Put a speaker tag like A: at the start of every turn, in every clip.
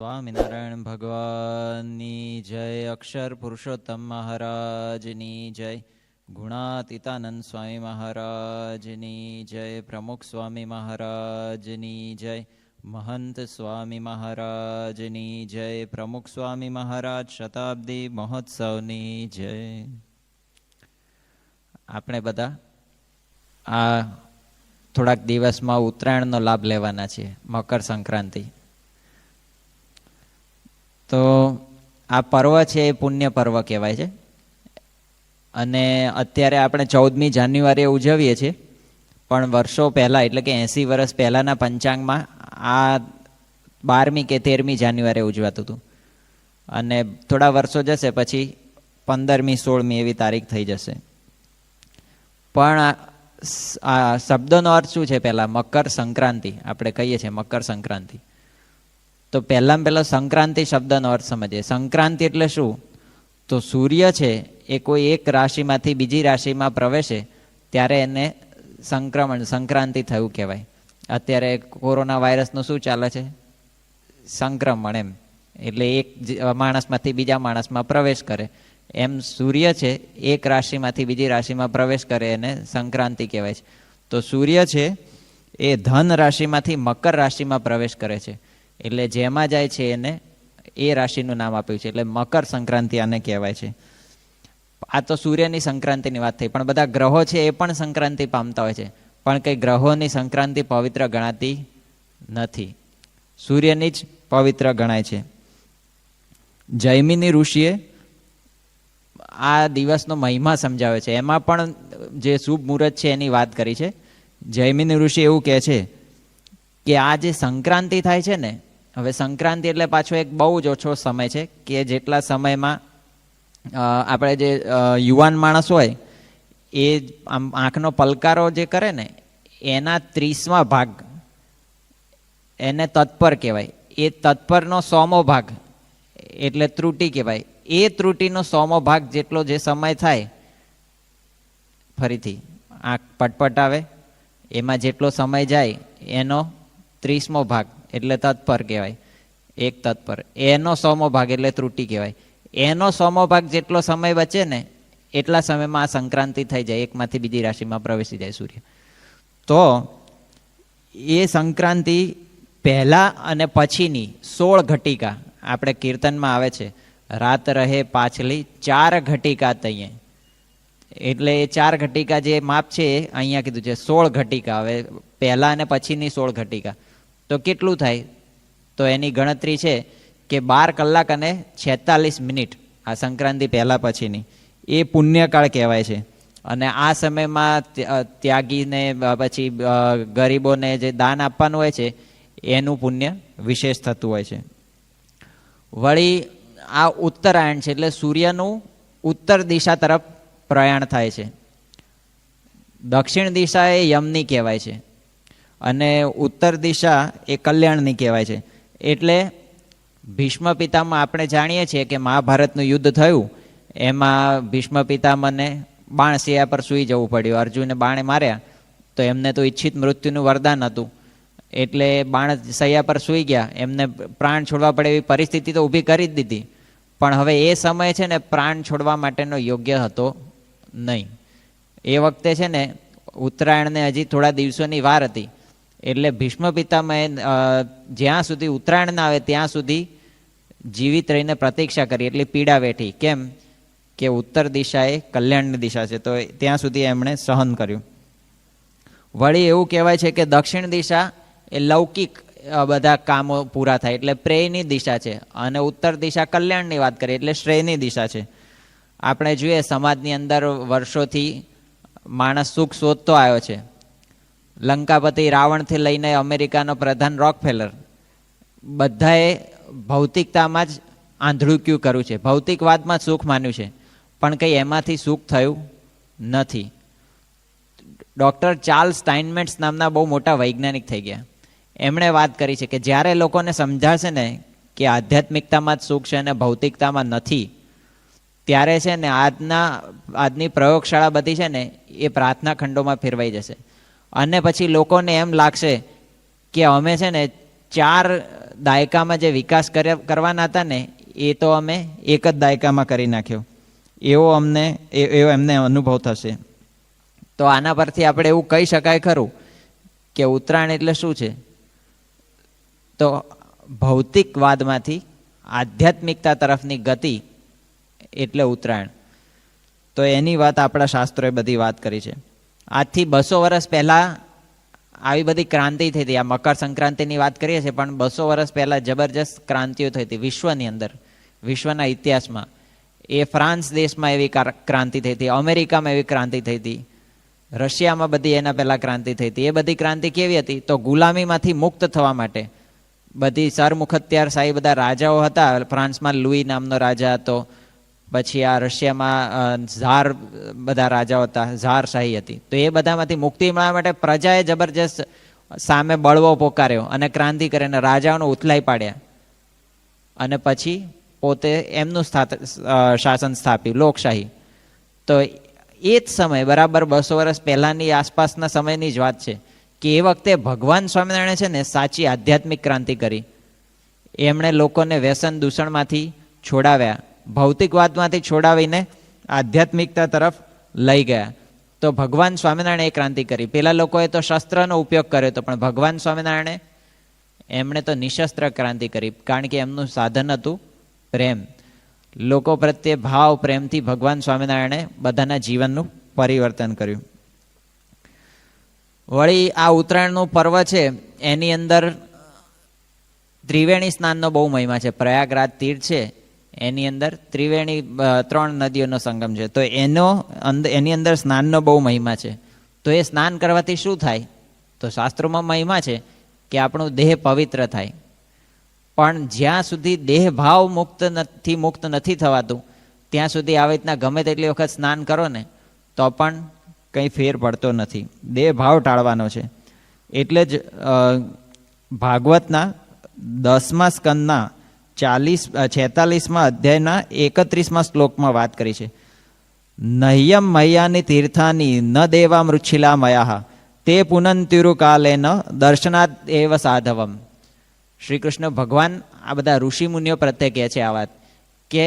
A: સ્વામિનારાયણ ભગવાનની જય. અક્ષર પુરુષોત્તમ મહારાજની જય. ગુણાતીતાનંદ સ્વામી મહારાજની જય. પ્રમુખ સ્વામી મહારાજની જય. મહંત સ્વામી મહારાજની જય. પ્રમુખ સ્વામી મહારાજ શતાબ્દી મહોત્સવની જય. આપણે બધા આ થોડાક દિવસમાં ઉત્તરાયણનો લાભ લેવાના છીએ, મકર સંક્રાંતિ. તો આ પર્વ છે એ પુણ્ય પર્વ કહેવાય છે. અને અત્યારે આપણે 14મી જાન્યુઆરીએ ઉજવીએ છીએ, પણ વર્ષો પહેલાં એટલે કે 80 વર્ષ પહેલાંના પંચાંગમાં આ 12મી કે 13મી જાન્યુઆરીએ ઉજવાતું હતું. અને થોડા વર્ષો જશે પછી 15મી 16મી એવી તારીખ થઈ જશે. પણ આ શબ્દનો અર્થ શું છે? પહેલાં મકર સંક્રાંતિ આપણે કહીએ છીએ, મકર સંક્રાંતિ. તો પહેલાં સંક્રાંતિ શબ્દનો અર્થ સમજીએ. સંક્રાંતિ એટલે શું? તો સૂર્ય છે એ કોઈ એક રાશિમાંથી બીજી રાશિમાં પ્રવેશે ત્યારે એને સંક્રાંતિ થયું કહેવાય. અત્યારે કોરોના વાયરસનું શું ચાલે છે? સંક્રમણ. એમ એટલે એક માણસમાંથી બીજા માણસમાં પ્રવેશ કરે. એમ સૂર્ય છે એક રાશિમાંથી બીજી રાશિમાં પ્રવેશ કરે એને સંક્રાંતિ કહેવાય છે. તો સૂર્ય છે એ ધન રાશિમાંથી મકર રાશિમાં પ્રવેશ કરે છે. એટલે જેમાં જાય છે એને એ રાશિનું નામ આપ્યું છે, એટલે મકર સંક્રાંતિ આને કહેવાય છે. આ તો સૂર્યની સંક્રાંતિની વાત થઈ, પણ બધા ગ્રહો છે એ પણ સંક્રાંતિ પામતા હોય છે, પણ કંઈ ગ્રહોની સંક્રાંતિ પવિત્ર ગણાતી નથી. સૂર્યની જ પવિત્ર ગણાય છે. જૈમિની ઋષિએ આ દિવસનો મહિમા સમજાવે છે. એમાં પણ જે શુભ મુહૂર્ત છે એની વાત કરી છે. જૈમિની ઋષિ એવું કહે છે કે આ જે સંક્રાંતિ થાય છે ને, હવે સંક્રાંતિ એટલે પાછો એક બહુ જ ઓછો સમય છે કે જેટલા સમયમાં આપણે જે યુવાન માણસ હોય એ આમ આંખનો પલકારો જે કરે ને એના 30મા ભાગ એને તત્પર કહેવાય. એ તત્પરનો 100મો ભાગ એટલે ત્રુટિ કહેવાય. એ ત્રુટિનો 100મો ભાગ જેટલો જે સમય થાય, ફરીથી આંખ પટપટ આવે એમાં જેટલો સમય જાય એનો 30મો ભાગ એટલે તત્પર કહેવાય. એક તત્પર એનો 100મો ભાગ એટલે ત્રુટિ કહેવાય. એનો 100મો ભાગ જેટલો સમય બચે ને એટલા સમયમાં આ સંક્રાંતિ થઈ જાય, એકમાંથી બીજી રાશિમાં પ્રવેશી જાય સૂર્ય. તો એ સંક્રાંતિ પહેલા અને પછીની 16 ઘટિકા આપણે કીર્તનમાં આવે છે, રાત રહે પાછલી 4 ઘટિકા તઈએ. એટલે એ 4 ઘટિકા જે માપ છે અહીંયા કીધું છે 16 ઘટિકા. હવે પહેલા અને પછીની 16 ઘટિકા તો કેટલું થાય? તો એની ગણતરી છે કે 12 કલાક અને 46 મિનિટ આ સંક્રાંતિ પહેલા પછીની એ પુણ્યકાળ કહેવાય છે. અને આ સમયમાં ત્યાગીને પછી ગરીબોને જે દાન આપવાનું હોય છે એનું પુણ્ય વિશેષ થતું હોય છે. વળી આ ઉત્તરાયણ છે એટલે સૂર્યનું ઉત્તર દિશા તરફ પ્રયાણ થાય છે. દક્ષિણ દિશા એ યમની કહેવાય છે અને ઉત્તર દિશા એ કલ્યાણની કહેવાય છે. એટલે ભીષ્મ પિતામહ આપણે જાણીએ છીએ કે મહાભારતનું યુદ્ધ થયું એમાં ભીષ્મ પિતામહને બાણ શિયા પર સૂઈ જવું પડ્યું. અર્જુને બાણે માર્યા તો એમને તો ઈચ્છિત મૃત્યુનું વરદાન હતું, એટલે બાણ શૈયા પર સૂઈ ગયા. એમને પ્રાણ છોડવા પડે એવી પરિસ્થિતિ તો ઊભી કરી જ દીધી, પણ હવે એ સમય છે ને પ્રાણ છોડવા માટેનો યોગ્ય હતો નહીં. એ વખતે છે ને ઉત્તરાયણને હજી થોડા દિવસોની વાર હતી, એટલે ભીષ્મ પિતામહે જ્યાં સુધી ઉત્તરાયણ ના આવે ત્યાં સુધી જીવિત રહીને પ્રતીક્ષા કરી, એટલે પીડા વેઠી. કેમ કે ઉત્તર દિશા એ કલ્યાણની દિશા છે, તો ત્યાં સુધી એમણે સહન કર્યું. વળી એવું કહેવાય છે કે દક્ષિણ દિશા એ લૌકિક બધા કામો પૂરા થાય એટલે પ્રેયની દિશા છે, અને ઉત્તર દિશા કલ્યાણની વાત કરીએ એટલે શ્રેયની દિશા છે. આપણે જોઈએ સમાજની અંદર વર્ષોથી માણસ સુખ શોધતો આવ્યો છે. લંકાપતિ રાવણથી લઈને અમેરિકાનો પ્રધાન રોકફેલર બધાએ ભૌતિકતામાં જ આંધળુક્યું કર્યું છે, ભૌતિકવાદમાં જ સુખ માન્યું છે, પણ કંઈ એમાંથી સુખ થયું નથી. ડૉક્ટર ચાર્લ્સ સ્ટાઇનમેટ્સ નામના બહુ મોટા વૈજ્ઞાનિક થઈ ગયા. એમણે વાત કરી છે કે જ્યારે લોકોને સમજાશે ને કે આધ્યાત્મિકતામાં જ સુખ છે અને ભૌતિકતામાં નથી, ત્યારે છે ને આજની પ્રયોગશાળા બધી છે ને એ પ્રાર્થના ખંડોમાં ફેરવાઈ જશે. અને પછી લોકોને એમ લાગશે કે અમે છે ને
B: 4 દાયકામાં જે વિકાસ કરવાના હતા ને એ તો અમે એક જ દાયકામાં કરી નાખ્યો, એવો એમને અનુભવ થશે. તો આના પરથી આપણે એવું કહી શકાય ખરું કે ઉત્તરાયણ એટલે શું છે? તો ભૌતિકવાદમાંથી આધ્યાત્મિકતા તરફની ગતિ એટલે ઉત્તરાયણ. તો એની વાત આપણા શાસ્ત્રોએ બધી વાત કરી છે. આજથી 200 વર્ષ પહેલાં આવી બધી ક્રાંતિ થઈ હતી. આ મકર સંક્રાંતિની વાત કરીએ છીએ, પણ 200 વર્ષ પહેલાં જબરજસ્ત ક્રાંતિઓ થઈ હતી વિશ્વની અંદર, વિશ્વના ઇતિહાસમાં. એ ફ્રાન્સ દેશમાં એવી ક્રાંતિ થઈ હતી, અમેરિકામાં એવી ક્રાંતિ થઈ હતી, રશિયામાં બધી એના પહેલાં ક્રાંતિ થઈ હતી. એ બધી ક્રાંતિ કેવી હતી? તો ગુલામીમાંથી મુક્ત થવા માટે બધી સરમુખત્યારશાહી બધા રાજાઓ હતા. ફ્રાન્સમાં લુઈ નામનો રાજા હતો, પછી આ રશિયામાં ઝાર બધા રાજાઓ હતા, ઝારશાહી હતી. તો એ બધામાંથી મુક્તિ મળવા માટે પ્રજાએ જબરજસ્ત સામે બળવો પોકાર્યો અને ક્રાંતિ કરીને રાજાઓને ઉથલાઈ પાડ્યા અને પછી પોતે એમનું શાસન સ્થાપ્યું, લોકશાહી. તો એ જ સમય બરાબર 200 વર્ષ પહેલાંની આસપાસના સમયની જ વાત છે કે એ વખતે ભગવાન સ્વામિનારાયણે છે ને સાચી આધ્યાત્મિક ક્રાંતિ કરી. એમણે લોકોને વ્યસન દૂષણમાંથી છોડાવ્યા, ભૌતિકવાદમાંથી છોડાવીને આધ્યાત્મિકતા તરફ લઈ ગયા. તો ભગવાન સ્વામિનારાયણે એ ક્રાંતિ કરી. પેલા લોકોએ તો શસ્ત્રનો ઉપયોગ કર્યો હતો, પણ ભગવાન સ્વામિનારાયણે એમણે તો નિશસ્ત્ર ક્રાંતિ કરી, કારણ કે એમનું સાધન હતું પ્રેમ. લોકો પ્રત્યે ભાવ પ્રેમથી ભગવાન સ્વામિનારાયણે બધાના જીવનનું પરિવર્તન કર્યું. વળી આ ઉત્તરાયણનું પર્વ છે એની અંદર ત્રિવેણી સ્નાનનો બહુ મહિમા છે. પ્રયાગરાજ તીર્થ છે એની અંદર ત્રિવેણી 3 નદીઓનો સંગમ છે. તો એની અંદર સ્નાનનો બહુ મહિમા છે. તો એ સ્નાન કરવાથી શું થાય? તો શાસ્ત્રોમાં મહિમા છે કે આપણું દેહ પવિત્ર થાય. પણ જ્યાં સુધી દેહ ભાવ મુક્ત નથી થવાતું ત્યાં સુધી આવી રીતના ગમે તેટલી વખત સ્નાન કરો ને તો પણ કંઈ ફેર પડતો નથી. દેહ ભાવ ટાળવાનો છે. એટલે જ ભાગવતના 10મા સ્કંદના 46મા અધ્યાયના 31મા શ્લોકમાં વાત કરી છે. નહ્યમ મહ્યાની તીર્થાની ન દેવા મૃચ્છિલા મયા તે પુનંતિરુકાલેન દર્શનાદ એવ સાધવમ. શ્રી કૃષ્ણ ભગવાન આ બધા ઋષિ મુનિઓ પ્રત્યે કહે છે આ વાત કે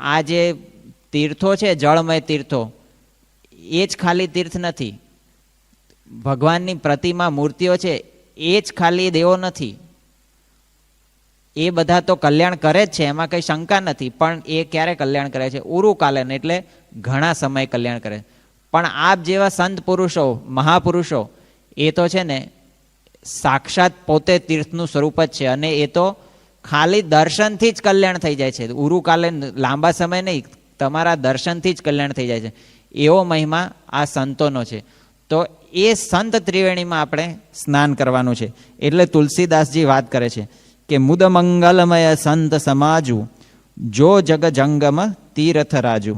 B: આ જે તીર્થો છે, જળમય તીર્થો, એ જ ખાલી તીર્થ નથી. ભગવાનની પ્રતિમા મૂર્તિઓ છે એ જ ખાલી દેવો નથી. એ બધા તો કલ્યાણ કરે જ છે, એમાં કંઈ શંકા નથી. પણ એ ક્યારે કલ્યાણ કરે છે? ઉરુકાલેન, એટલે ઘણા સમય કલ્યાણ કરે. પણ આપ જેવા સંત પુરુષો, મહાપુરુષો, એ તો છે ને સાક્ષાત પોતે તીર્થનું સ્વરૂપ જ છે અને એ તો ખાલી દર્શનથી જ કલ્યાણ થઈ જાય છે. ઉરુકાલેન લાંબા સમય નહીં, તમારા દર્શનથી જ કલ્યાણ થઈ જાય છે. એવો મહિમા આ સંતોનો છે. તો એ સંત ત્રિવેણીમાં આપણે સ્નાન કરવાનું છે. એટલે તુલસીદાસજી વાત કરે છે કે મુદ મંગલમય સંત સમાજુ જો જગ જંગમ તીર્થ રાજુ.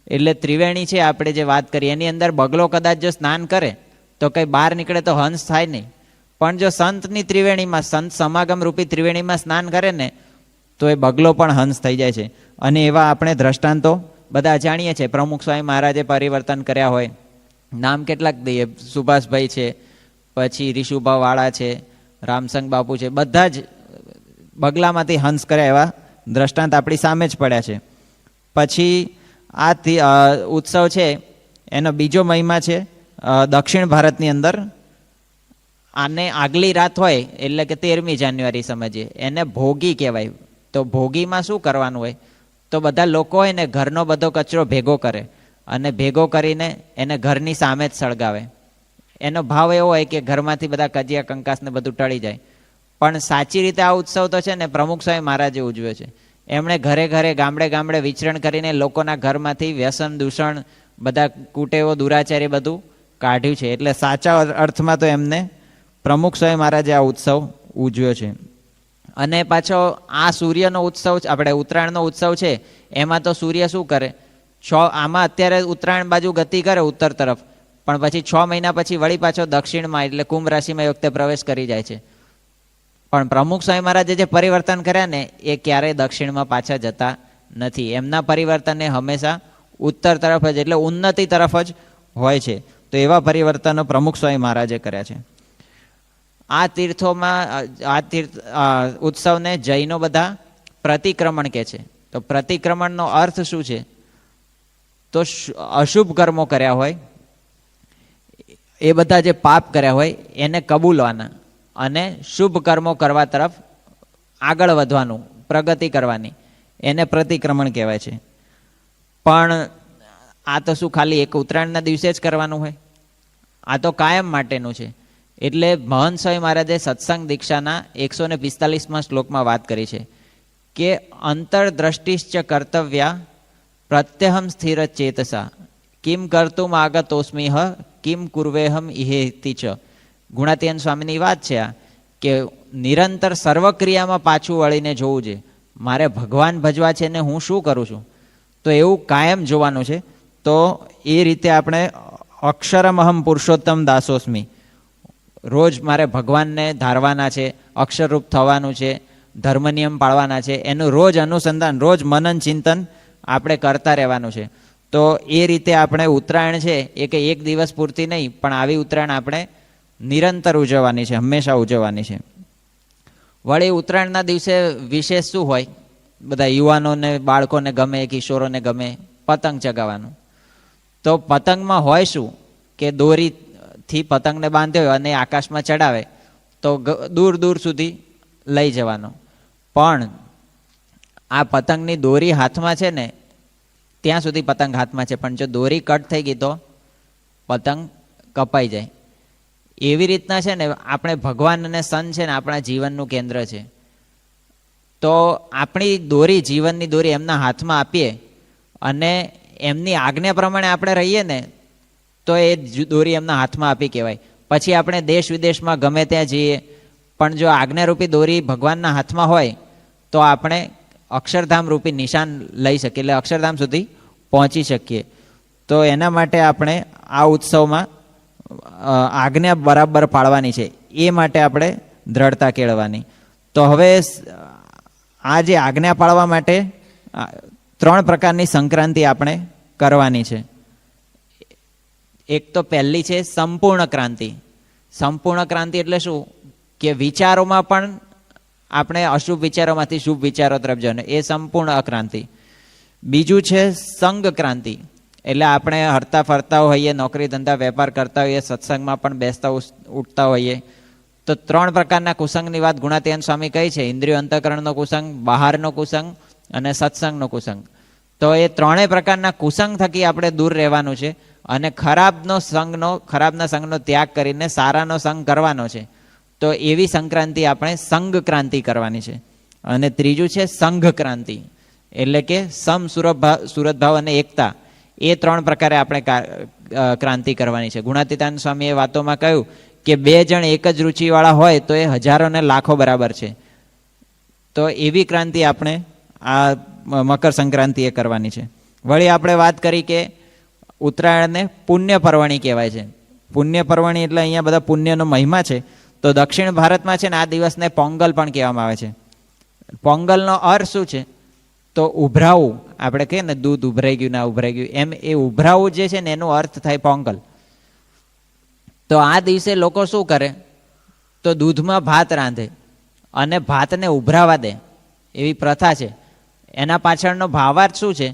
B: એટલે ત્રિવેણી છે આપણે જે વાત કરી એની અંદર બગલો કદાચ જો સ્નાન કરે તો કંઈ બહાર નીકળે તો હંસ થાય નહીં. પણ જો સંતની ત્રિવેણીમાં, સંત સમાગમ રૂપી ત્રિવેણીમાં સ્નાન કરે ને તો એ બગલો પણ હંસ થઈ જાય છે. અને એવા આપણે દ્રષ્ટાંતો બધા જાણીએ છીએ. પ્રમુખ સ્વામી મહારાજે પરિવર્તન કર્યા હોય, નામ કેટલાક દઈએ, સુભાષભાઈ છે, પછી રીશુભાવાળા છે, રામસંગ બાપુ છે, બધા જ બગલામાંથી હંસ કર્યા એવા દ્રષ્ટાંત આપણી સામે જ પડ્યા છે. પછી આ ઉત્સવ છે એનો બીજો મહિમા છે દક્ષિણ ભારતની અંદર. આને આગલી રાત હોય એટલે કે 13મી જાન્યુઆરી સમજીએ, એને ભોગી કહેવાય. તો ભોગીમાં શું કરવાનું હોય? તો બધા લોકો હોય ને ઘરનો બધો કચરો ભેગો કરે અને ભેગો કરીને એને ઘરની સામે જ સળગાવે. એનો ભાવ એવો હોય કે ઘરમાંથી બધા કજિયા કંકાસને બધું ટળી જાય. પણ સાચી રીતે આ ઉત્સવ તો છે ને પ્રમુખ સ્વામી મહારાજે ઉજવ્યો છે. એમણે ઘરે ઘરે, ગામડે ગામડે વિચરણ કરીને લોકોના ઘરમાંથી વ્યસન દૂષણ, બધા કુટેવો, દુરાચારી બધું કાઢ્યું છે. એટલે સાચા અર્થમાં તો એમને પ્રમુખ સ્વામી મહારાજે આ ઉત્સવ ઉજવ્યો છે. અને પાછો આ સૂર્યનો ઉત્સવ, આપણે ઉત્તરાયણનો ઉત્સવ છે, એમાં તો સૂર્ય શું કરે? આમાં અત્યારે ઉત્તરાયણ બાજુ ગતિ કરે ઉત્તર તરફ, પણ પછી 6 મહિના પછી વળી પાછો દક્ષિણમાં એટલે કુંભ રાશિમાં એ વખતે પ્રવેશ કરી જાય છે. પણ પ્રમુખ સ્વામી મહારાજે જે પરિવર્તન કર્યા ને એ ક્યારેય દક્ષિણમાં પાછા જતા નથી. એમના પરિવર્તન એ હંમેશા ઉત્તર તરફ જ, એટલે ઉન્નતિ તરફ જ હોય છે. તો એવા પરિવર્તનો પ્રમુખ સ્વામી મહારાજે કર્યા છે.
A: આ તીર્થોમાં ઉત્સવને જૈનો બધા પ્રતિક્રમણ કહે છે. તો પ્રતિક્રમણનો અર્થ શું છે? તો અશુભ કર્મો કર્યા હોય એ બધા જે પાપ કર્યા હોય એને કબૂલવાના અને શુભ કર્મો કરવા તરફ આગળ વધવાનું, પ્રગતિ કરવાની, એને પ્રતિક્રમણ કહેવાય છે. પણ આ તો શું ખાલી એક ઉત્તરાયણના દિવસે જ કરવાનું હોય? આ તો કાયમ માટેનું છે. એટલે મહંત સ્વામી મહારાજે સત્સંગ દીક્ષાના 145માં શ્લોકમાં વાત કરી છે કે અંતરદ્રષ્ટિશ્ચ કર્તવ્યા પ્રત્યહમ સ્થિર ચેતસા કિમ કર્તુમ આગતોસ્મિહ કિમ કુર્વેહમ ઇહેતિ ચ. ગુણાતીયન સ્વામીની વાત છે આ, કે નિરંતર સર્વક્રિયામાં પાછું વળીને જોવું છે. મારે ભગવાન ભજવા છે ને હું શું કરું છું? તો એવું કાયમ જોવાનું છે. તો એ રીતે આપણે અક્ષરમહમ પુરુષોત્તમ દાસોસ્મી, રોજ મારે ભગવાનને ધારવાના છે, અક્ષરરૂપ થવાનું છે, ધર્મ નિયમ પાળવાના છે, એનું રોજ અનુસંધાન, રોજ મનન ચિંતન આપણે કરતા રહેવાનું છે. તો એ રીતે આપણે ઉત્તરાયણ છે એ કે એક દિવસ પૂરતી નહીં, પણ આવી ઉત્તરાયણ આપણે નિરંતર ઉજવવાની છે, હંમેશા ઉજવવાની છે. વળી ઉત્તરાયણના દિવસે વિશેષ શું હોય? બધા યુવાનોને, બાળકોને ગમે, કિશોરોને ગમે પતંગ ચગાવવાનું. તો પતંગમાં હોય શું કે દોરીથી પતંગને બાંધ્યો હોય અને આકાશમાં ચડાવે તો દૂર દૂર સુધી લઈ જવાનો. પણ આ પતંગની દોરી હાથમાં છે ને ત્યાં સુધી પતંગ હાથમાં છે, પણ જો દોરી કટ થઈ ગઈ તો પતંગ કપાઈ જાય. એવી રીતના છે ને આપણે ભગવાન અને સંત છે ને આપણા જીવનનું કેન્દ્ર છે. તો આપણી દોરી, જીવનની દોરી એમના હાથમાં આપીએ અને એમની આજ્ઞા પ્રમાણે આપણે રહીએ ને તો એ દોરી એમના હાથમાં આપી કહેવાય. પછી આપણે દેશ વિદેશમાં ગમે ત્યાં જઈએ, પણ જો આજ્ઞારૂપી દોરી ભગવાનના હાથમાં હોય તો આપણે અક્ષરધામ રૂપી નિશાન લઈ શકીએ, એટલે અક્ષરધામ સુધી પહોંચી શકીએ. તો એના માટે આપણે આ ઉત્સવમાં આજ્ઞા બરાબર પાળવાની છે, એ માટે આપણે દ્રઢતા કેળવવાની. તો હવે આ જે આજ્ઞા પાળવા માટે 3 પ્રકારની સંક્રાંતિ આપણે કરવાની છે. એક તો પહેલી છે સંપૂર્ણ ક્રાંતિ. સંપૂર્ણ ક્રાંતિ એટલે શું કે વિચારોમાં પણ આપણે અશુભ વિચારોમાંથી શુભ વિચારો તરફ જવાનું, એ સંપૂર્ણ અક્રાંતિ. બીજું છે સંગ ક્રાંતિ, એટલે આપણે હરતા ફરતા હોઈએ, નોકરી ધંધા વેપાર કરતા હોઈએ, સત્સંગમાં પણ બેસતા ઉઠતા હોઈએ. તો 3 પ્રકારના કુસંગની વાત ગુણાતીયન સ્વામી કહી છે: ઇન્દ્રિયો અંતઃકરણનો કુસંગ, બહારનો કુસંગ અને સત્સંગનો કુસંગ. તો એ 3 પ્રકારના કુસંગ થકી આપણે દૂર રહેવાનું છે અને ખરાબના સંગનો ત્યાગ કરીને સારાનો સંગ કરવાનો છે. તો એવી સંક્રાંતિ આપણે સંગ ક્રાંતિ કરવાની છે. અને ત્રીજું છે સંઘ ક્રાંતિ, એટલે કે સમ સુરતભાવ અને એકતા. એ 3 પ્રકારે આપણે ક્રાંતિ કરવાની છે. ગુણાતીતાન સ્વામીએ વાતોમાં કહ્યું કે 2 જણ એક જ રુચિવાળા હોય તો એ હજારો ને લાખો બરાબર છે. તો એવી ક્રાંતિ આપણે આ મકર સંક્રાંતિ એ કરવાની છે. વળી આપણે વાત કરી કે ઉત્તરાયણને પુણ્ય પર્વણી કહેવાય છે. પુણ્ય પર્વણી એટલે અહીંયા બધા પુણ્યનો મહિમા છે. તો દક્ષિણ ભારતમાં છે ને આ દિવસને પોંગલ પણ કહેવામાં આવે છે. પોંગલનો અર્થ શું છે? તો ઉભરાવું, આપણે કહીએ ને દૂધ ઉભરાઈ ગયું ના ઉભરાઈ ગયું, એમ એ ઉભરાવું જે છે ને એનો અર્થ થાય પોંગલ. તો આ દિવસે લોકો શું કરે? તો દૂધમાં ભાત રાંધે અને ભાતને ઉભરાવા દે, એવી પ્રથા છે. એના પાછળનો ભાવાર્થ શું છે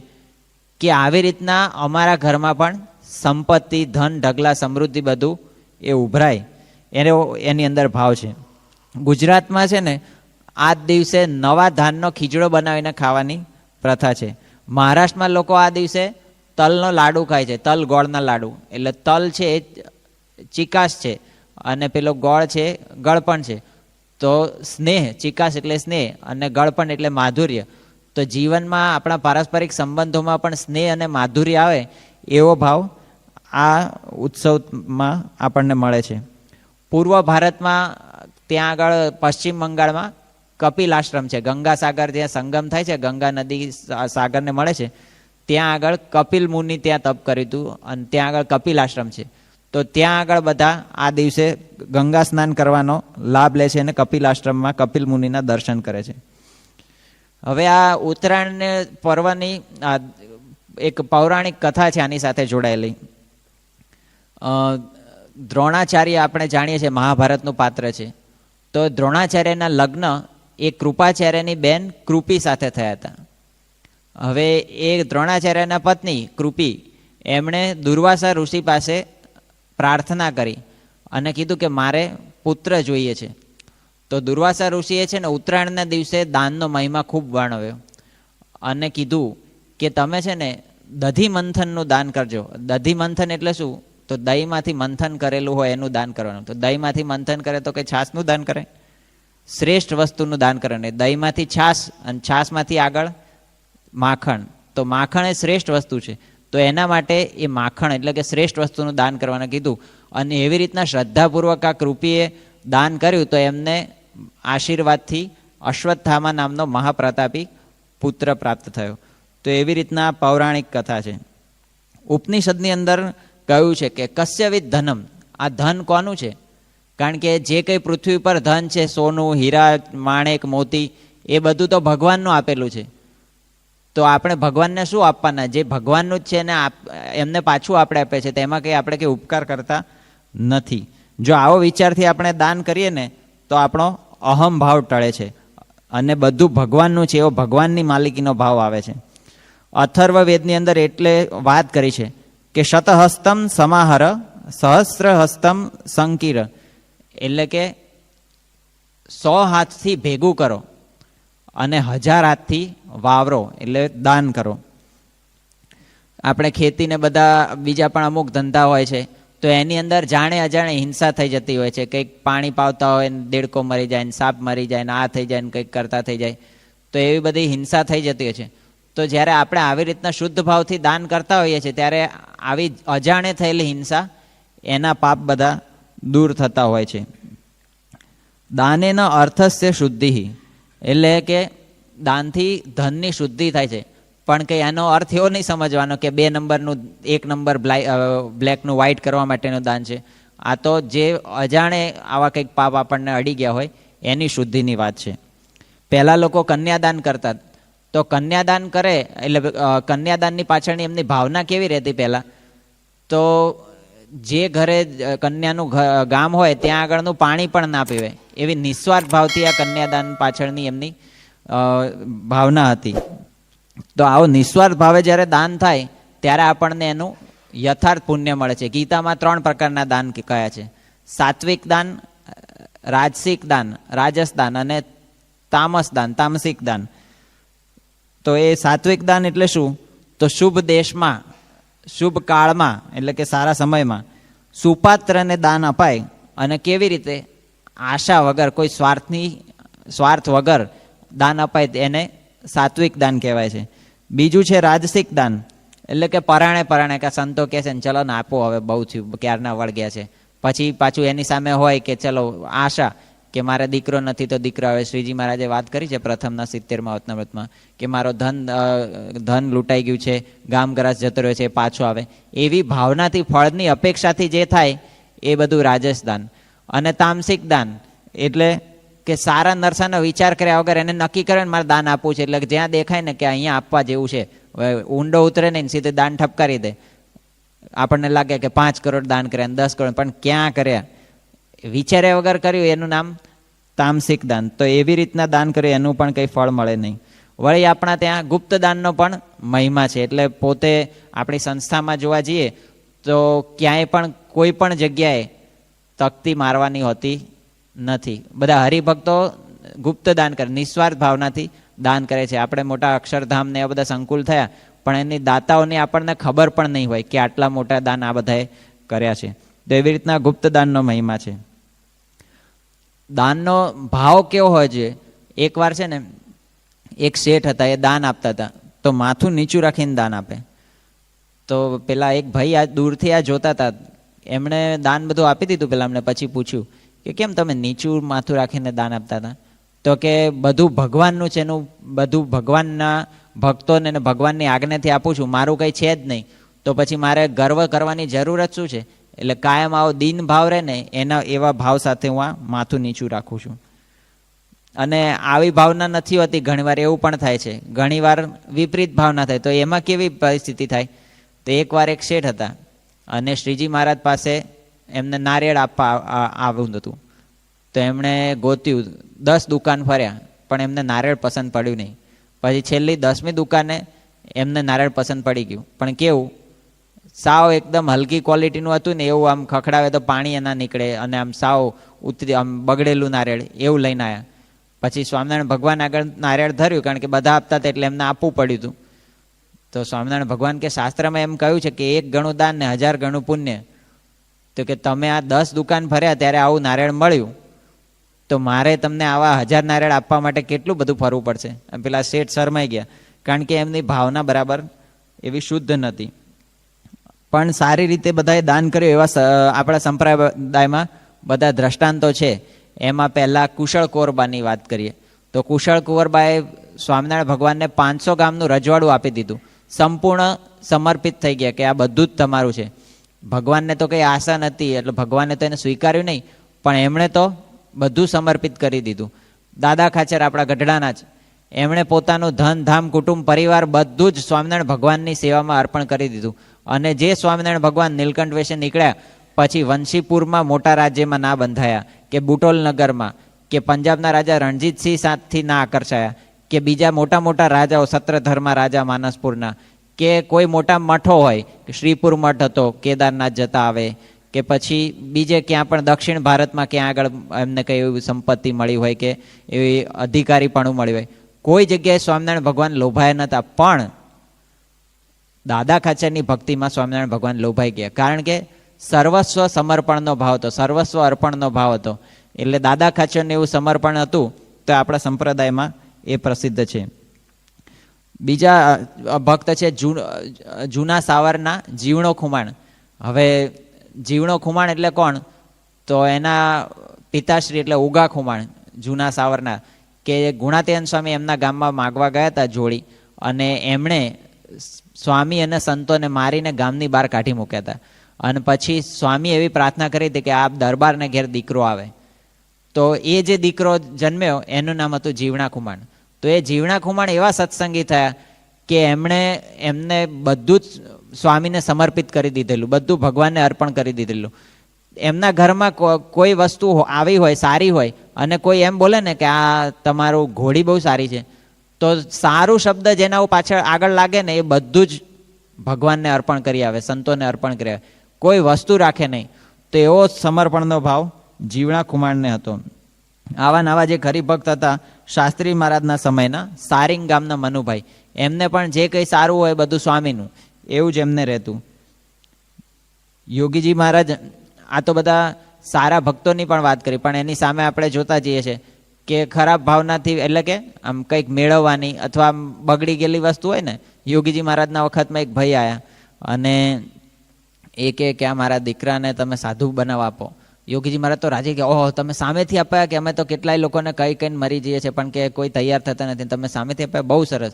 A: કે આવી રીતના અમારા ઘરમાં પણ સંપત્તિ, ધન, ઢગલા, સમૃદ્ધિ બધું એ ઉભરાય, એની અંદર ભાવ છે. ગુજરાતમાં છે ને આ દિવસે નવા ધાનનો ખીચડો બનાવીને ખાવાની પ્રથા છે. મહારાષ્ટ્રમાં લોકો આ દિવસે તલનો લાડુ ખાય છે, તલ ગોળના લાડુ. એટલે તલ છે એ ચિકાસ છે અને પેલો ગોળ છે ગળપણ છે. તો સ્નેહ, ચિકાસ એટલે સ્નેહ અને ગળપણ એટલે માધુર્ય. તો જીવનમાં આપણા પારસ્પરિક સંબંધોમાં પણ સ્નેહ અને માધુર્ય આવે એવો ભાવ આ ઉત્સવમાં આપણને મળે છે. પૂર્વ ભારતમાં ત્યાં આગળ પશ્ચિમ બંગાળમાં કપિલ આશ્રમ છે. ગંગા સાગર જ્યાં સંગમ થાય છે, ગંગા નદી સાગરને મળે છે, ત્યાં આગળ કપિલ મુનિ ત્યાં તપ કર્યું હતું અને ત્યાં આગળ કપિલ આશ્રમ છે. તો ત્યાં આગળ બધા આ દિવસે ગંગા સ્નાન કરવાનો લાભ લે છે અને કપિલ આશ્રમમાં કપિલ મુનિના દર્શન કરે છે. હવે આ ઉત્તરાયણ પર્વની એક પૌરાણિક કથા છે આની સાથે જોડાયેલી. દ્રોણાચાર્ય આપણે જાણીએ છીએ મહાભારતનું પાત્ર છે. તો દ્રોણાચાર્યના લગ્ન એ કૃપાચાર્યની બેન કૃપી સાથે થયા હતા. હવે એ દ્રોણાચાર્યના પત્ની કૃપી એમણે દુર્વાસા ઋષિ પાસે પ્રાર્થના કરી અને કીધું કે મારે પુત્ર જોઈએ છે. તો દુર્વાસા ઋષિએ છે ને ઉત્તરાયણના દિવસે દાનનો મહિમા ખૂબ વર્ણવ્યો અને કીધું કે તમે છે ને દધી મંથનનું દાન કરજો. દધી મંથન એટલે શું? તો દહીંમાંથી મંથન કરેલું હોય એનું દાન કરવાનું. તો દહીંમાંથી મંથન કરે તો કે છાશનું દાન કરે? શ્રેષ્ઠ વસ્તુનું દાન કરે ને. દહીંમાંથી છાશ અને છાશમાંથી આગળ માખણ. તો માખણ એ શ્રેષ્ઠ વસ્તુ છે. તો એના માટે એ માખણ એટલે કે શ્રેષ્ઠ વસ્તુનું દાન કરવાનું કીધું. અને એવી રીતના શ્રદ્ધાપૂર્વક આ કૃપીએ દાન કર્યું તો એમને આશીર્વાદથી અશ્વત્થામા નામનો મહાપ્રતાપી પુત્ર પ્રાપ્ત થયો. તો એવી રીતના પૌરાણિક કથા છે. ઉપનિષદની અંદર કહ્યું છે કે કસ્યવિદ ધનમ, આ ધન કોનું છે? કારણ કે જે કંઈ પૃથ્વી પર ધન છે, સોનું, હીરા, માણેક, મોતી, એ બધું તો ભગવાનનું આપેલું છે. તો આપણે ભગવાનને શું આપવાના? જે ભગવાનનું જ છે ને એમને પાછું આપણે આપે છે. તેમાં કંઈ આપણે કંઈ ઉપકાર કરતા નથી. જો આવો વિચારથી આપણે દાન કરીએ ને તો આપણો અહમ ભાવ ટળે છે અને બધું ભગવાનનું છે એવો ભગવાનની માલિકીનો ભાવ આવે છે. અથર્વવેદની અંદર એટલે વાત કરી છે કે શતહસ્તમ સમાહર સહસ્રહસ્તમ સંકીર, એટલે કે 100 હાથથી ભેગું કરો અને 1000 હાથથી વાવરો, એટલે દાન કરો. આપણે ખેતીને બધા બીજા પણ અમુક ધંધા હોય છે તો એની અંદર જાણે અજાણે હિંસા થઈ જતી હોય છે. કંઈક પાણી પાવતા હોય ને દેડકો મરી જાય ને સાપ મરી જાય ને આ થઈ જાય ને કંઈક કરતા થઈ જાય. તો એવી બધી હિંસા થઈ જતી હોય છે. તો જ્યારે આપણે આવી રીતના શુદ્ધ ભાવથી દાન કરતા હોઈએ છીએ ત્યારે આવી અજાણે થયેલી હિંસા, એના પાપ બધા દૂર થતા હોય છે. દાનેન અર્થસ્ય શુદ્ધિ, એટલે કે દાનથી ધનની શુદ્ધિ થાય છે. પણ કંઈ એનો અર્થ એવો નહીં સમજવાનો કે 2 નંબરનું 1 નંબર બ્લેકનું વ્હાઇટ કરવા માટેનું દાન છે. આ તો જે અજાણે આવા કંઈક પાપ આપણને અડી ગયા હોય એની શુદ્ધિની વાત છે. પહેલાં લોકો કન્યાદાન કરતા. તો કન્યાદાન કરે એટલે કન્યાદાનની પાછળની એમની ભાવના કેવી રહેતી પહેલાં? તો જે ઘરે કન્યાનું ગામ હોય ત્યાં આગળનું પાણી પણ ના પીવે એવી નિસ્વાર્થ ભાવથી આ કન્યાદાન પાછળની એમની ભાવના હતી. તો આવો નિસ્વાર્થ ભાવે જ્યારે દાન થાય ત્યારે આપણને એનું યથાર્થ પુણ્ય મળે છે. ગીતામાં 3 પ્રકારના દાન કયા છે: સાત્વિક દાન, રાજસિક દાન, રાજસ દાન અને તામસ દાન, તામસિક દાન. તો એ સાત્વિક દાન એટલે શું? તો શુભ દેશમાં, શુભ કાળમાં, એટલે કે સારા સમયમાં સુપાત્રને દાન અપાય અને કેવી રીતે? આશા વગર, કોઈ સ્વાર્થ વગર દાન અપાય એને સાત્વિક દાન કહેવાય છે. બીજું છે રાજસિક દાન, એટલે કે પરાણે કે સંતો કહે છે ને ચલો ને આપો, હવે બહુ થયું, ક્યારના વળગ્યા છે. પછી પાછું એની સામે હોય કે ચલો આશા કે મારે દીકરો નથી તો દીકરો આવે. શ્રીજી મહારાજે વાત કરી છે પ્રથમના 70મા વતનામૃતમાં કે મારો ધન લૂંટાઈ ગયું છે, ગામ ગરાસ જતો રહ્યો છે, પાછો આવે. એવી ભાવનાથી, ફળની અપેક્ષાથી જે થાય એ બધું રાજસ દાન. અને તામસિક દાન એટલે કે સારા નરસાનો વિચાર કર્યા વગર એને નક્કી કરે ને મારે દાન આપવું છે, એટલે જ્યાં દેખાય ને કે અહીંયા આપવા જેવું છે, ઊંડો ઉતરે નહીં, સીધે દાન ઠપકારી દે. આપણને લાગે કે 5 કરોડ દાન કર્યા, 10 કરોડ, પણ ક્યાં કર્યા? વિચાર્યા વગર કર્યું એનું નામ તામસિક દાન. તો એવી રીતના દાન કર્યું એનું પણ કંઈ ફળ મળે નહીં. વળી આપણા ત્યાં ગુપ્ત દાનનો પણ મહિમા છે. એટલે પોતે આપણી સંસ્થામાં જોવા જઈએ તો ક્યાંય પણ કોઈ પણ જગ્યાએ તકતી મારવાની હોતી નથી. બધા હરિભક્તો ગુપ્ત દાન કરે, નિસ્વાર્થ ભાવનાથી દાન કરે છે. આપણે મોટા અક્ષરધામ ને એવા બધા સંકુલ થયા પણ એની દાતાઓની આપણને ખબર પણ નહીં હોય કે આટલા મોટા દાન આ બધાએ કર્યા છે. તો એવી રીતના ગુપ્ત દાનનો મહિમા છે. દાનનો ભાવ કેવો હોય છે? એકવાર છે ને એક શેઠ હતા, એ દાન આપતા હતા તો માથું નીચું રાખીને દાન આપે. તો પેલા એક ભાઈ આ દૂરથી આ જોતા હતા, એમણે દાન બધું આપી દીધું. પેલા અમને પછી પૂછ્યું કે કેમ તમે નીચું માથું રાખીને દાન આપતા હતા? તો કે બધું ભગવાનનું છે, એનું બધું ભગવાનના ભક્તોને ભગવાનની આજ્ઞાથી આપું છું, મારું કંઈ છે જ નહીં, તો પછી મારે ગર્વ કરવાની જરૂરત શું છે? એટલે કાયમ આવો દીન ભાવ રહે ને એવા ભાવ સાથે હું આ માથું નીચું રાખું છું. અને આવી ભાવના નથી હોતી. ઘણીવાર એવું પણ થાય છે, ઘણીવાર વિપરીત ભાવના થાય. તો એમાં કેવી પરિસ્થિતિ થાય? તો એકવાર એક શેઠ હતા અને શ્રીજી મહારાજ પાસે એમને નારિયેળ આપવા આવ્યું હતું. તો તો એમણે ગોત્યું, 10 દુકાન ફર્યા, પણ એમને નારિયેળ પસંદ પડ્યું નહીં. પછી છેલ્લી 10મી દુકાને એમને નારિયેળ પસંદ પડી ગયું, પણ કેવું, સાવ એકદમ હલકી ક્વોલિટીનું હતું ને એવું, આમ ખખડાવે તો પાણી એના નીકળે, અને આમ સાવ ઉતરી આમ બગડેલું નારિયેળ એવું લઈને આવ્યા. પછી સ્વામિનારાયણ ભગવાન આગળ નારિયેળ ધર્યું, કારણ કે બધા આપતા હતા એટલે એમને આપવું પડ્યું હતું. તો સ્વામિનારાયણ ભગવાન કે શાસ્ત્રમાં એમ કહ્યું છે કે 1 ગણું દાન ને 1000 ગણું પુણ્ય. તો કે તમે આ 10 દુકાન ફર્યા ત્યારે આવું નારિયેળ મળ્યું, તો મારે તમને આવા 1000 નારિયેળ આપવા માટે કેટલું બધું ફરવું પડશે. પેલા શેઠ શરમાઈ ગયા, કારણ કે એમની ભાવના બરાબર એવી શુદ્ધ નથી. પણ સારી રીતે બધાએ દાન કર્યું એવા આપણા સંપ્રદાયમાં બધા દ્રષ્ટાંતો છે. એમાં પહેલાં કુશળ કુંવરબાની વાત કરીએ તો કુશળ કુંવરબાએ સ્વામિનારાયણ ભગવાનને 500 ગામનું રજવાડું આપી દીધું, સંપૂર્ણ સમર્પિત થઈ ગયા કે આ બધું જ તમારું છે. ભગવાનને તો કંઈ આશા નથી, એટલે ભગવાને તો એને સ્વીકાર્યું નહીં, પણ એમણે તો બધું સમર્પિત કરી દીધું. દાદા ખાચર આપણા ગઢડાના જ, એમણે પોતાનું ધન ધામ કુટુંબ પરિવાર બધું જ સ્વામિનારાયણ ભગવાનની સેવામાં અર્પણ કરી દીધું. અને જે સ્વામિનારાયણ ભગવાન નીલકંઠ વેશે નીકળ્યા પછી વંશીપુરમાં મોટા રાજ્યમાં ના બંધાયા, કે બુટોલ નગરમાં, કે પંજાબના રાજા રણજીતસિંહ સાથથી ના આકર્ષાયા, કે બીજા મોટા મોટા રાજાઓ સત્રધર્મા રાજા માનસપુરના, કે કોઈ મોટા મઠો હોય, કે શ્રીપુર મઠ હતો કેદારનાથ જતા આવે, કે પછી બીજે ક્યાં પણ દક્ષિણ ભારતમાં ક્યાં આગળ એમને કંઈ એવી સંપત્તિ મળી હોય કે એવી અધિકારીપણું મળ્યું હોય, કોઈ જગ્યાએ સ્વામિનારાયણ ભગવાન લોભાયા નહોતા. પણ દાદા ખાચરની ભક્તિમાં સ્વામિનારાયણ ભગવાન લોભાઈ ગયા, કારણ કે સર્વસ્વ સમર્પણનો ભાવ હતો, સર્વસ્વ અર્પણનો ભાવ હતો. એટલે દાદા ખાચરને એવું સમર્પણ હતું, તો આપણા સંપ્રદાયમાં એ પ્રસિદ્ધ છે. બીજા ભક્ત છે જૂના સાવરના જીવણો ખુમાણ. હવે જીવણો ખુમાણ એટલે કોણ? તો એના પિતાશ્રી એટલે ઉગા ખુમાણ જૂના સાવરના, કે ગુણાતીયન સ્વામી એમના ગામમાં માગવા ગયા હતા જોડી, અને એમણે સ્વામી અને સંતોને મારીને ગામની બહાર કાઢી મૂક્યા હતા. અને પછી સ્વામી એવી પ્રાર્થના કરી હતી કે આપ દરબારને ઘેર દીકરો આવે. તો એ જે દીકરો જન્મ્યો એનું નામ હતું જીવણા ખુમાણ. તો એ જીવણા ખુમાણ એવા સત્સંગી થયા કે એમને બધું જ સ્વામીને સમર્પિત કરી દીધેલું, બધું ભગવાનને અર્પણ કરી દીધેલું. એમના ઘરમાં કોઈ વસ્તુ આવી હોય સારી હોય, અને કોઈ એમ બોલે ને કે આ તમારું ઘોડી બહુ સારી છે, તો સારું શબ્દ જેના પાછળ આગળ લાગે ને એ બધું જ ભગવાનને અર્પણ કરી આવે, સંતોને અર્પણ કરી આવે, કોઈ વસ્તુ રાખે નહીં. તો એવો સમર્પણનો ભાવ જીવણા ખુમાણને હતો. આવા નવા જે હરિભક્ત હતા શાસ્ત્રી મહારાજના સમયના સારિંગ ગામના મનુભાઈ, એમને પણ જે કંઈ સારું હોય બધું સ્વામીનું, એવું જ એમને રહેતું. યોગીજી મહારાજ, આ તો બધા સારા ભક્તોની પણ વાત કરી, પણ એની સામે આપણે જોતા જઈએ છીએ કે ખરાબ ભાવનાથી, એટલે કે આમ કંઈક મેળવવાની અથવા બગડી ગયેલી વસ્તુ હોય ને. યોગીજી મહારાજના વખતમાં એક ભાઈ આવ્યા અને એ કે આ મારા દીકરાને તમે સાધુ બનાવવા આપો. યોગીજી મહારાજ તો રાજી કે ઓહો, તમે સામેથી અપાયા, કે અમે તો કેટલાય લોકોને કહીને મરી જઈએ છીએ પણ કે કોઈ તૈયાર થતા નથી, તમે સામેથી અપાયા, બહુ સરસ.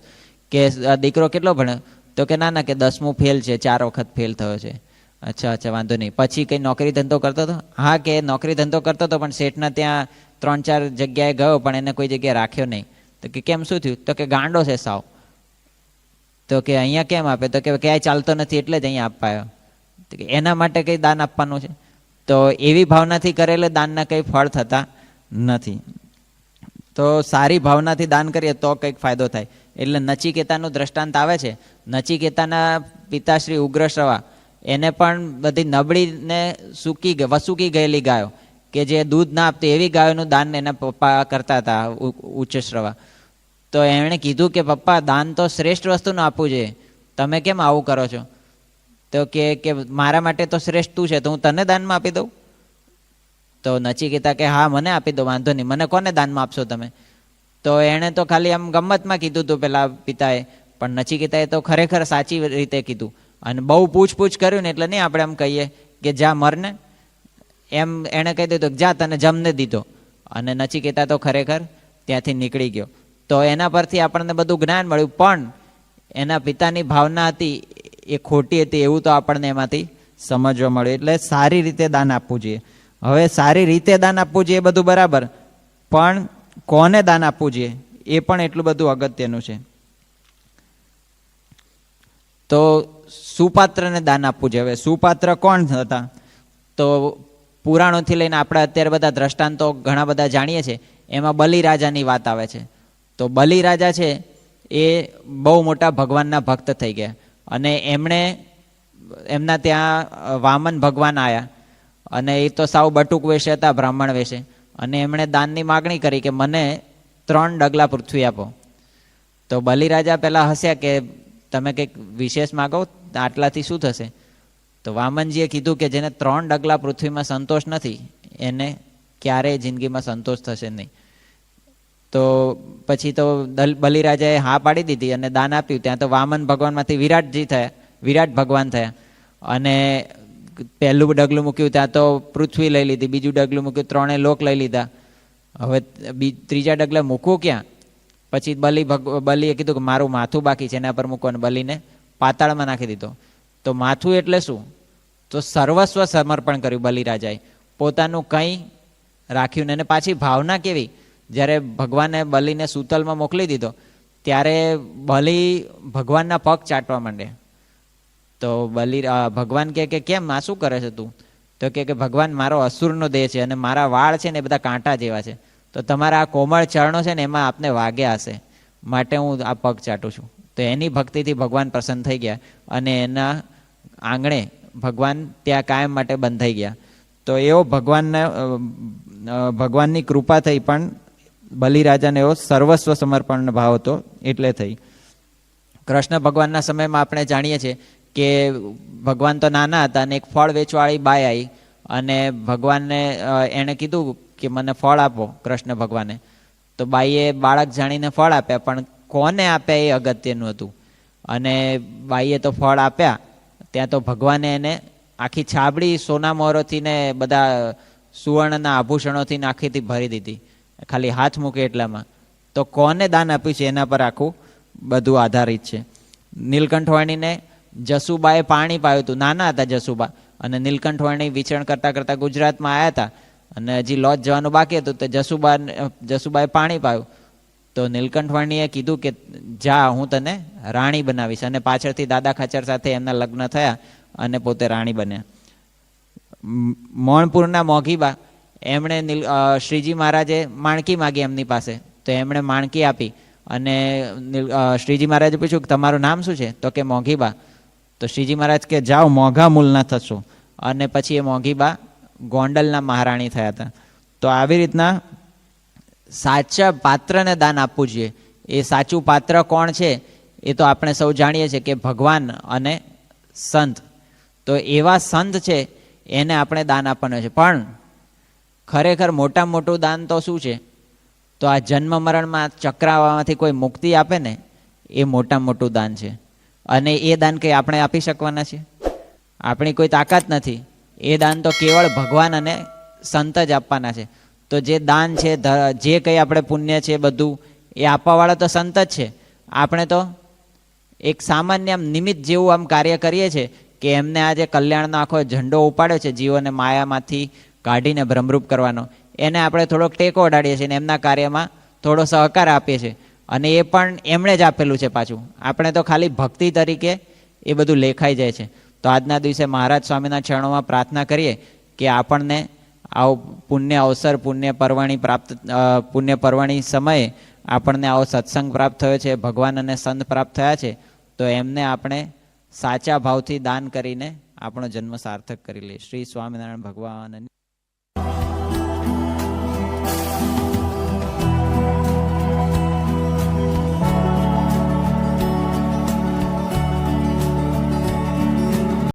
A: કે દીકરો કેટલો ભણે? તો કે ના કે 10મું ફેલ છે, 4 વખત ફેલ થયો છે. અચ્છા વાંધો નહીં. પછી કંઈ નોકરી ધંધો કરતો હતો? હા, કે નોકરી ધંધો કરતો હતો, પણ શેઠના ત્યાં 3-4 જગ્યાએ ગયો, પણ એને કોઈ જગ્યાએ રાખ્યો નહીં. તો કે કેમ, શું થયું? તો કે ગાંડો છે સાવ. તો કે અહીંયા કેમ આપે? તો કે ક્યાંય ચાલતો નથી એટલે જ અહીંયા અપાયો. તો કે એના માટે કંઈ દાન આપવાનું છે? તો એવી ભાવનાથી કરેલે દાનના કંઈ ફળ થતા નથી. તો સારી ભાવનાથી દાન કરીએ તો કંઈક ફાયદો થાય. એટલે નચિકેતાનું દ્રષ્ટાંત આવે છે. નચિકેતાના પિતાશ્રી ઉગ્રશ્રવા, એને પણ બધી નબળી ને વસૂકી ગયેલી ગાયો, કે જે દૂધ ના આપતી એવી ગાયોનું દાન એના પપ્પા કરતા હતા, ઉચ્ચશ્રવા. તો એમણે કીધું કે પપ્પા, દાન તો શ્રેષ્ઠ વસ્તુનું આપવું જોઈએ, તમે કેમ આવું કરો છો? તો કે મારા માટે તો શ્રેષ્ઠ તું છે, તો હું તને દાનમાં આપી દઉં. તો નચિકેતા કે હા, મને આપી દો, વાંધો નહીં, મને કોને દાનમાં આપશો તમે? તો એણે તો ખાલી આમ ગમ્મતમાં કીધું હતું પેલા પિતાએ, પણ નચિકેતાએ તો ખરેખર સાચી રીતે કીધું. અને બહુ પૂછપૂછ કર્યું ને એટલે નહીં આપણે એમ કહીએ કે જા મરને, એમ એણે કહી દીધું જા, તને જમને દીધો. અને નચિકેતા તો ખરેખર ત્યાંથી નીકળી ગયો. તો એના પરથી આપણને બધું જ્ઞાન મળ્યું, પણ એના પિતાની ભાવના હતી એ ખોટી હતી, એવું તો આપણને એમાંથી સમજવા મળ્યું. એટલે સારી રીતે દાન આપવું જોઈએ. હવે સારી રીતે દાન આપવું જોઈએ બધું બરાબર, પણ કોને દાન આપવું જોઈએ એ પણ એટલું બધું અગત્યનું છે. તો સુપાત્રને દાન આપવું જોઈએ. હવે સુપાત્ર કોણ હતા? તો પુરાણોથી લઈને આપણે અત્યારે બધા દ્રષ્ટાંતો ઘણા બધા જાણીએ છીએ, એમાં બલિરાજાની વાત આવે છે. તો બલિરાજા છે એ બહુ મોટા ભગવાનના ભક્ત થઈ ગયા, અને એમના ત્યાં વામન ભગવાન આવ્યા, અને એ તો સાવ બટુક વેશે હતા, બ્રાહ્મણ વેશે, અને એમણે દાનની માગણી કરી કે મને 3 ડગલા પૃથ્વી આપો. તો બલિરાજા પહેલાં હસ્યા કે તમે કંઈક વિશેષ માગો, આટલાથી શું થશે? તો વામનજીએ કીધું કે જેને 3 ડગલા પૃથ્વીમાં સંતોષ નથી એને ક્યારેય જિંદગીમાં સંતોષ થશે નહીં. તો પછી તો બલિરાજાએ હા પાડી દીધી અને દાન આપ્યું. ત્યાં તો વામન ભગવાનમાંથી વિરાટજી થયા, વિરાટ ભગવાન થયા. અને પહેલું ડગલું મૂક્યું ત્યાં તો પૃથ્વી લઈ લીધી, બીજું ડગલું મૂક્યું 3 લોક લઈ લીધા. હવે ત્રીજા ડગલે મૂકવું ક્યાં? પછી બલિએ કીધું કે મારું માથું બાકી છે, એના પર મૂકો, અને બલિને પાતાળમાં નાખી દીધો. તો માથું એટલે શું? તો સર્વસ્વ સમર્પણ કર્યું બલિરાજાએ, પોતાનું કંઈ રાખ્યું ને. એને પાછી ભાવના કેવી, જ્યારે ભગવાને બલિને સૂતલમાં મોકલી દીધો ત્યારે બલિ ભગવાનના પગ ચાટવા માંડે. તો ભગવાન કે કેમ, આ શું કરે છે તું? તો કે ભગવાન મારો અસુરનો દેહ છે અને મારા વાળ છે ને એ બધા કાંટા જેવા છે, તો તમારા આ કોમળ ચરણો છે ને એમાં આપને વાગ્યા હશે, માટે હું આ પગ ચાટું છું. તો એની ભક્તિથી ભગવાન પ્રસન્ન થઈ ગયા અને એના આંગણે ભગવાન ત્યાં કાયમ માટે બંધાઈ ગયા. તો એવો ભગવાનની કૃપા થઈ, પણ બલિરાજાને એવો સર્વસ્વ સમર્પણનો ભાવ હતો એટલે થઈ. કૃષ્ણ ભગવાનના સમયમાં આપણે જાણીએ છીએ કે ભગવાન તો નાના હતા અને એક ફળ વેચવાળી બાઈ આવી અને ભગવાનને એણે કીધું કે મને ફળ આપો. કૃષ્ણ ભગવાને તો બાઈએ બાળક જાણીને ફળ આપ્યા, પણ કોને આપ્યા એ અગત્યનું હતું. અને બાઈએ તો ફળ આપ્યા, ત્યાં તો ભગવાને એને આખી છાબડી સોના મોરોથી ને બધા સુવર્ણના આભૂષણોથી આખીથી ભરી દીધી, ખાલી હાથ મૂકે એટલામાં. તો કોને દાન આપ્યું છે એના પર આખું બધું આધારિત છે. નીલકંઠવાણીને જસુબાએ પાણી પાયું હતું, નાના હતા જસુબા, અને નીલકંઠવાણી વિચરણ કરતાં કરતાં ગુજરાતમાં આવ્યા હતા અને હજી લોજ જવાનું બાકી હતું. તો જસુબાએ પાણી પાયું. તો નીલકંઠવાણીએ કીધું કે જા, હું તને રાણી બનાવીશ, અને પાછળથી દાદા ખાચર સાથે એમના લગ્ન થયા અને પોતે રાણી બન્યા. મોણપુરના મોઘીબા, એમણે શ્રીજી મહારાજે માણકી માગી એમની પાસે, તો એમણે માણકી આપી. અને શ્રીજી મહારાજે પૂછ્યું કે તમારું નામ શું છે? તો કે મોઘીબા. તો શ્રીજી મહારાજ કે જાઓ, મોઘા મૂલના થશો. અને પછી એ મોઘીબા ગોંડલના મહારાણી થયા હતા. તો આવી રીતના સાચા પાત્રને દાન આપવું જોઈએ. એ સાચું પાત્ર કોણ છે એ તો આપણે સૌ જાણીએ છીએ કે ભગવાન અને સંત. તો એવા સંત છે એને આપણે દાન આપવાનું છે. પણ ખરેખર મોટામાં મોટું દાન તો શું છે? તો આ જન્મ મરણમાં ચક્રાવામાંથી કોઈ મુક્તિ આપે ને, એ મોટામાં મોટું દાન છે. અને એ દાન કંઈ આપણે આપી શકવાના છીએ? આપણી કોઈ તાકાત નથી. એ દાન તો કેવળ ભગવાન અને સંત જ આપવાના છે. તો જે દાન છે, જે કંઈ આપણે પુણ્ય છે બધું એ આપવાવાળા તો સંત જ છે. આપણે તો એક સામાન્ય નિમિત્ત જેવું આમ કાર્ય કરીએ છીએ કે એમને આજે કલ્યાણનો આખો ઝંડો ઉપાડ્યો છે, જીવોને માયામાંથી કાઢીને ભ્રમરૂપ કરવાનો, એને આપણે થોડોક ટેકો અડાડીએ છીએ અને એમના કાર્યમાં થોડો સહકાર આપીએ છીએ. અને એ પણ એમણે જ આપેલું છે પાછું. આપણે તો ખાલી ભક્તિ તરીકે એ બધું લેખાઈ જાય છે. તો આજના દિવસે મહારાજ સ્વામીના ચરણોમાં પ્રાર્થના કરીએ કે આપણને આવો પુણ્ય અવસર, પુણ્ય પર્વણી સમયે આપણને આવો સત્સંગ પ્રાપ્ત થયો છે, ભગવાન અને સંત પ્રાપ્ત થયા છે, તો એમને આપણે સાચા ભાવથી દાન કરીને આપણો જન્મ સાર્થક કરી લઈએ. શ્રી સ્વામિનારાયણ ભગવાન.